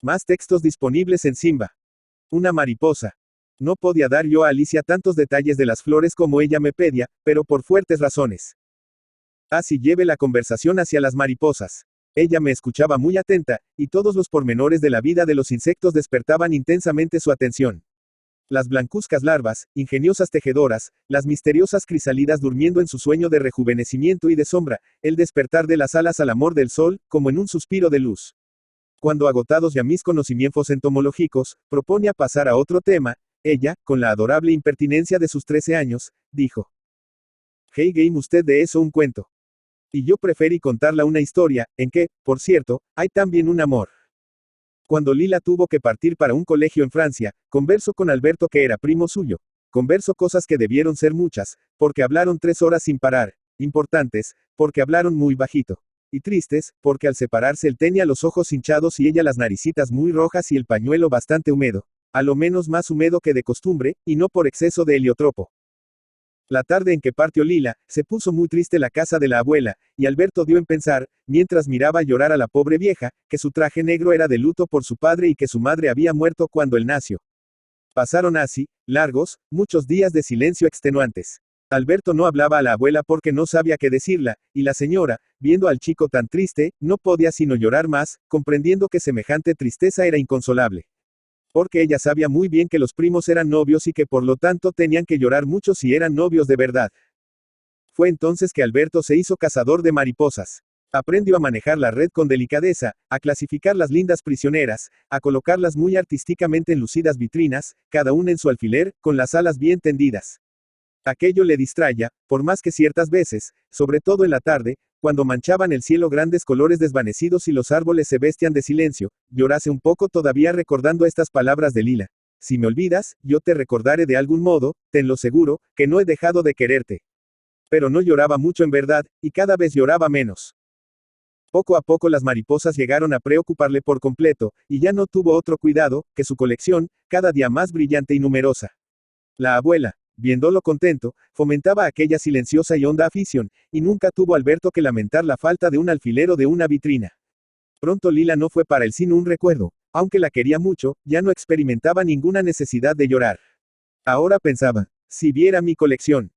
Más textos disponibles en Simba. Una mariposa. No podía dar yo a Alicia tantos detalles de las flores como ella me pedía, pero por fuertes razones. Así lleve la conversación hacia las mariposas. Ella me escuchaba muy atenta, y todos los pormenores de la vida de los insectos despertaban intensamente su atención. Las blancuzcas larvas, ingeniosas tejedoras, las misteriosas crisálidas durmiendo en su sueño de rejuvenecimiento y de sombra, el despertar de las alas al amor del sol, como en un suspiro de luz. Cuando agotados ya mis conocimientos entomológicos, proponía pasar a otro tema, ella, con la adorable impertinencia de sus 13 años, dijo: Hey game usted de eso un cuento. Y yo preferí contarla una historia, en que, por cierto, hay también un amor. Cuando Lila tuvo que partir para un colegio en Francia, conversó con Alberto que era primo suyo. Conversó cosas que debieron ser muchas, porque hablaron 3 horas sin parar. Importantes, porque hablaron muy bajito. Y tristes, porque al separarse él tenía los ojos hinchados y ella las naricitas muy rojas y el pañuelo bastante húmedo. A lo menos más húmedo que de costumbre, y no por exceso de heliotropo. La tarde en que partió Lila, se puso muy triste la casa de la abuela, y Alberto dio en pensar, mientras miraba llorar a la pobre vieja, que su traje negro era de luto por su padre y que su madre había muerto cuando él nació. Pasaron así, largos, muchos días de silencio extenuantes. Alberto no hablaba a la abuela porque no sabía qué decirla, y la señora, viendo al chico tan triste, no podía sino llorar más, comprendiendo que semejante tristeza era inconsolable. Porque ella sabía muy bien que los primos eran novios y que por lo tanto tenían que llorar mucho si eran novios de verdad. Fue entonces que Alberto se hizo cazador de mariposas. Aprendió a manejar la red con delicadeza, a clasificar las lindas prisioneras, a colocarlas muy artísticamente en lucidas vitrinas, cada una en su alfiler, con las alas bien tendidas. Aquello le distraía, por más que ciertas veces, sobre todo en la tarde, cuando manchaban el cielo grandes colores desvanecidos y los árboles se vestían de silencio, llorase un poco todavía recordando estas palabras de Lila. Si me olvidas, yo te recordaré de algún modo, tenlo seguro, que no he dejado de quererte. Pero no lloraba mucho en verdad, y cada vez lloraba menos. Poco a poco las mariposas llegaron a preocuparle por completo, y ya no tuvo otro cuidado, que su colección, cada día más brillante y numerosa. La abuela, viéndolo contento, fomentaba aquella silenciosa y honda afición, y nunca tuvo Alberto que lamentar la falta de un alfiler o de una vitrina. Pronto Lila no fue para él sino un recuerdo, aunque la quería mucho, ya no experimentaba ninguna necesidad de llorar. Ahora pensaba, si viera mi colección.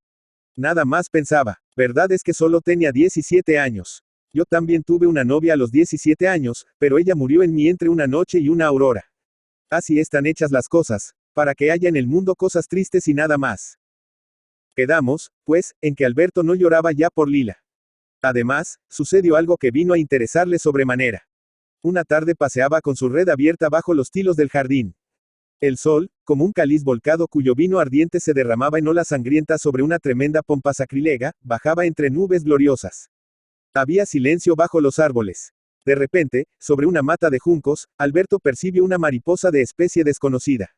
Nada más pensaba, verdad es que solo tenía 17 años. Yo también tuve una novia a los 17 años, pero ella murió en mí entre una noche y una aurora. Así están hechas las cosas, para que haya en el mundo cosas tristes y nada más. Quedamos, pues, en que Alberto no lloraba ya por Lila. Además, sucedió algo que vino a interesarle sobremanera. Una tarde paseaba con su red abierta bajo los tilos del jardín. El sol, como un cáliz volcado cuyo vino ardiente se derramaba en olas sangrientas sobre una tremenda pompa sacrilega, bajaba entre nubes gloriosas. Había silencio bajo los árboles. De repente, sobre una mata de juncos, Alberto percibió una mariposa de especie desconocida.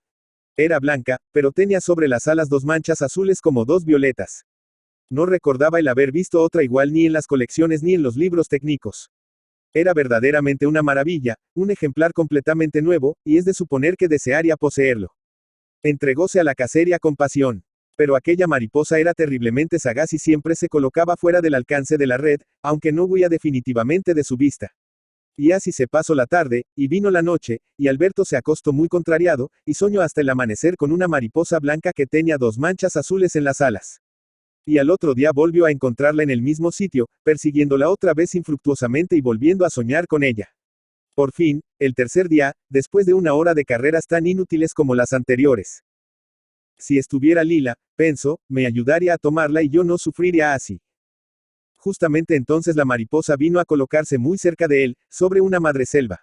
Era blanca, pero tenía sobre las alas 2 manchas azules como 2 violetas. No recordaba el haber visto otra igual ni en las colecciones ni en los libros técnicos. Era verdaderamente una maravilla, un ejemplar completamente nuevo, y es de suponer que desearía poseerlo. Entregóse a la cacería con pasión. Pero aquella mariposa era terriblemente sagaz y siempre se colocaba fuera del alcance de la red, aunque no huía definitivamente de su vista. Y así se pasó la tarde, y vino la noche, y Alberto se acostó muy contrariado, y soñó hasta el amanecer con una mariposa blanca que tenía 2 manchas azules en las alas. Y al otro día volvió a encontrarla en el mismo sitio, persiguiéndola otra vez infructuosamente y volviendo a soñar con ella. Por fin, el tercer día, después de una hora de carreras tan inútiles como las anteriores. Si estuviera Lila, pensó, me ayudaría a tomarla y yo no sufriría así. Justamente entonces la mariposa vino a colocarse muy cerca de él, sobre una madreselva.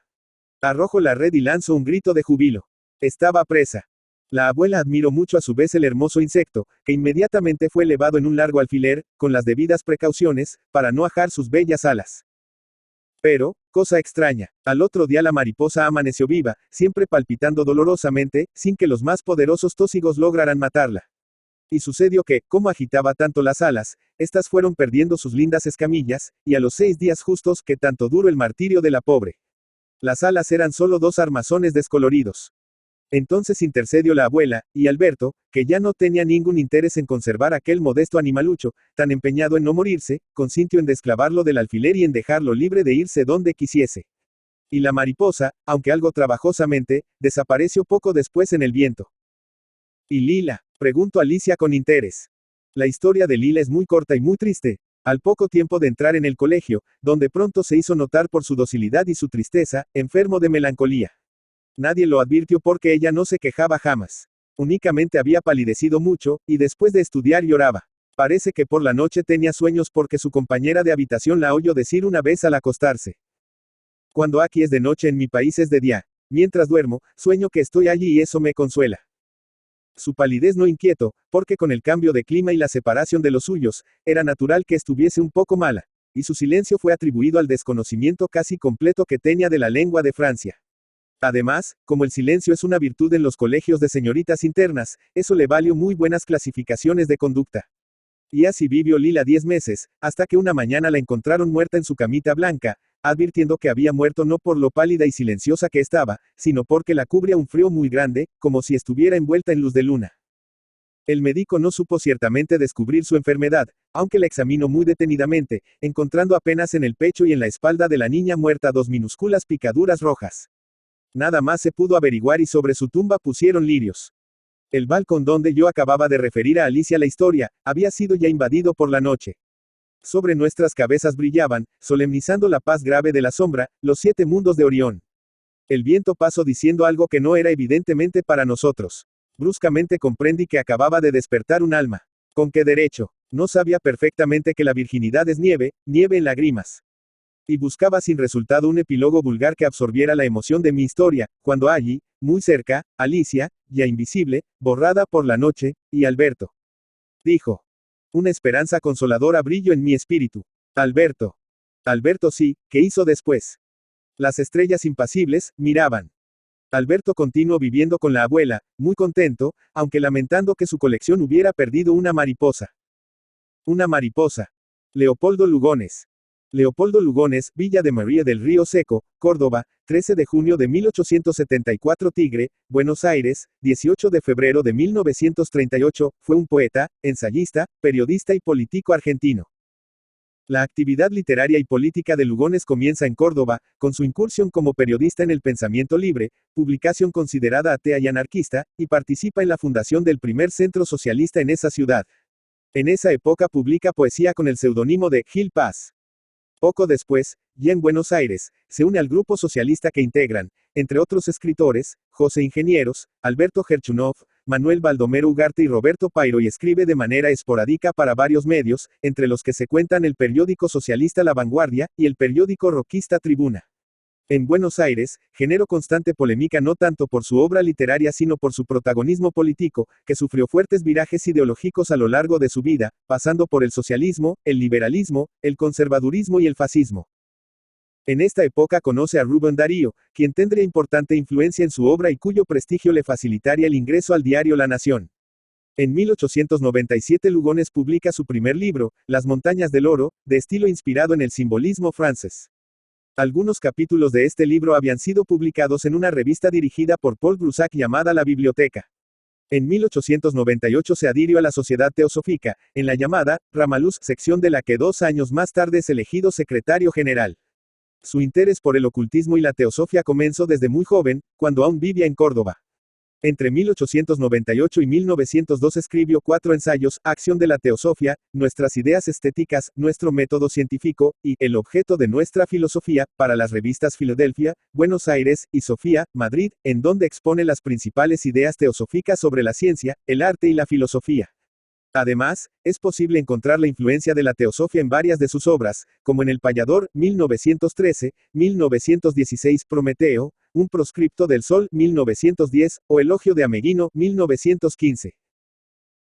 Arrojó la red y lanzó un grito de júbilo. Estaba presa. La abuela admiró mucho a su vez el hermoso insecto, que inmediatamente fue elevado en un largo alfiler, con las debidas precauciones, para no ajar sus bellas alas. Pero, cosa extraña, al otro día la mariposa amaneció viva, siempre palpitando dolorosamente, sin que los más poderosos tóxicos lograran matarla. Y sucedió que, como agitaba tanto las alas, estas fueron perdiendo sus lindas escamillas, y a los 6 días justos, que tanto duró el martirio de la pobre. Las alas eran solo 2 armazones descoloridos. Entonces intercedió la abuela, y Alberto, que ya no tenía ningún interés en conservar aquel modesto animalucho, tan empeñado en no morirse, consintió en desclavarlo del alfiler y en dejarlo libre de irse donde quisiese. Y la mariposa, aunque algo trabajosamente, desapareció poco después en el viento. ¿Y Lila? Preguntó Alicia con interés. La historia de Lila es muy corta y muy triste. Al poco tiempo de entrar en el colegio, donde pronto se hizo notar por su docilidad y su tristeza, enfermo de melancolía. Nadie lo advirtió porque ella no se quejaba jamás. Únicamente había palidecido mucho, y después de estudiar lloraba. Parece que por la noche tenía sueños porque su compañera de habitación la oyó decir una vez al acostarse. Cuando aquí es de noche en mi país es de día. Mientras duermo, sueño que estoy allí y eso me consuela. Su palidez no inquietó, porque con el cambio de clima y la separación de los suyos, era natural que estuviese un poco mala, y su silencio fue atribuido al desconocimiento casi completo que tenía de la lengua de Francia. Además, como el silencio es una virtud en los colegios de señoritas internas, eso le valió muy buenas clasificaciones de conducta. Y así vivió Lila 10 meses, hasta que una mañana la encontraron muerta en su camita blanca, advirtiendo que había muerto no por lo pálida y silenciosa que estaba, sino porque la cubría un frío muy grande, como si estuviera envuelta en luz de luna. El médico no supo ciertamente descubrir su enfermedad, aunque la examinó muy detenidamente, encontrando apenas en el pecho y en la espalda de la niña muerta 2 minúsculas picaduras rojas. Nada más se pudo averiguar y sobre su tumba pusieron lirios. El balcón donde yo acababa de referir a Alicia la historia, había sido ya invadido por la noche. Sobre nuestras cabezas brillaban, solemnizando la paz grave de la sombra, los 7 mundos de Orión. El viento pasó diciendo algo que no era evidentemente para nosotros. Bruscamente comprendí que acababa de despertar un alma. ¿Con qué derecho? No sabía perfectamente que la virginidad es nieve, nieve en lágrimas. Y buscaba sin resultado un epílogo vulgar que absorbiera la emoción de mi historia, cuando allí, muy cerca, Alicia, ya invisible, borrada por la noche, y Alberto. Dijo. Una esperanza consoladora brilló en mi espíritu. Alberto. Alberto sí, ¿qué hizo después? Las estrellas impasibles, miraban. Alberto continuó viviendo con la abuela, muy contento, aunque lamentando que su colección hubiera perdido una mariposa. Una mariposa. Leopoldo Lugones. Leopoldo Lugones, Villa de María del Río Seco, Córdoba, 13 de junio de 1874. Tigre, Buenos Aires, 18 de febrero de 1938, fue un poeta, ensayista, periodista y político argentino. La actividad literaria y política de Lugones comienza en Córdoba, con su incursión como periodista en El Pensamiento Libre, publicación considerada atea y anarquista, y participa en la fundación del primer centro socialista en esa ciudad. En esa época publica poesía con el seudónimo de Gil Paz. Poco después, ya en Buenos Aires, se une al grupo socialista que integran, entre otros escritores, José Ingenieros, Alberto Gerchunov, Manuel Baldomero Ugarte y Roberto Pairo y escribe de manera esporádica para varios medios, entre los que se cuentan el periódico socialista La Vanguardia, y el periódico roquista Tribuna. En Buenos Aires, generó constante polémica no tanto por su obra literaria sino por su protagonismo político, que sufrió fuertes virajes ideológicos a lo largo de su vida, pasando por el socialismo, el liberalismo, el conservadurismo y el fascismo. En esta época conoce a Rubén Darío, quien tendría importante influencia en su obra y cuyo prestigio le facilitaría el ingreso al diario La Nación. En 1897 Lugones publica su primer libro, Las Montañas del Oro, de estilo inspirado en el simbolismo francés. Algunos capítulos de este libro habían sido publicados en una revista dirigida por Paul Broussard llamada La Biblioteca. En 1898 se adhirió a la Sociedad Teosófica, en la llamada Ramaluz, sección de la que 2 años más tarde es elegido secretario general. Su interés por el ocultismo y la teosofía comenzó desde muy joven, cuando aún vivía en Córdoba. Entre 1898 y 1902 escribió 4 ensayos, Acción de la Teosofía, Nuestras Ideas Estéticas, Nuestro Método Científico, y El Objeto de Nuestra Filosofía, para las revistas Filadelfia, Buenos Aires, y Sofía, Madrid, en donde expone las principales ideas teosóficas sobre la ciencia, el arte y la filosofía. Además, es posible encontrar la influencia de la teosofía en varias de sus obras, como en El Payador, 1913, 1916, Prometeo, Un proscripto del sol, 1910, o Elogio de Ameguino, 1915.